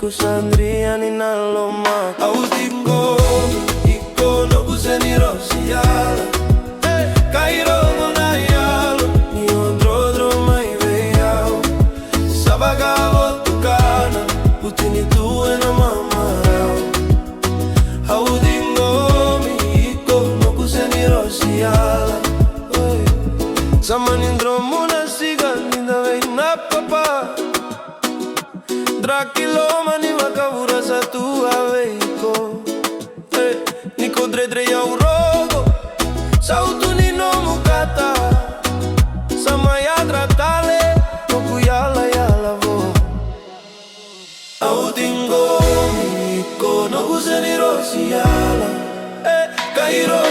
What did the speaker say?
kusandria ninaloma autingo iko no kuseni rosiala Cairo na yalo ni odrodro mai veao sabaga otukana utini tuwe na mama autingo iko no kuseni rosiala Samanindro muna siga ninda veina papa Drachilo mani makabura sa tua veiko Niko dredre ya urogo Sautu nino mukata Sama ya tratale Toku yala yala vo Autingo Niko no kuseni rosi yala Cairo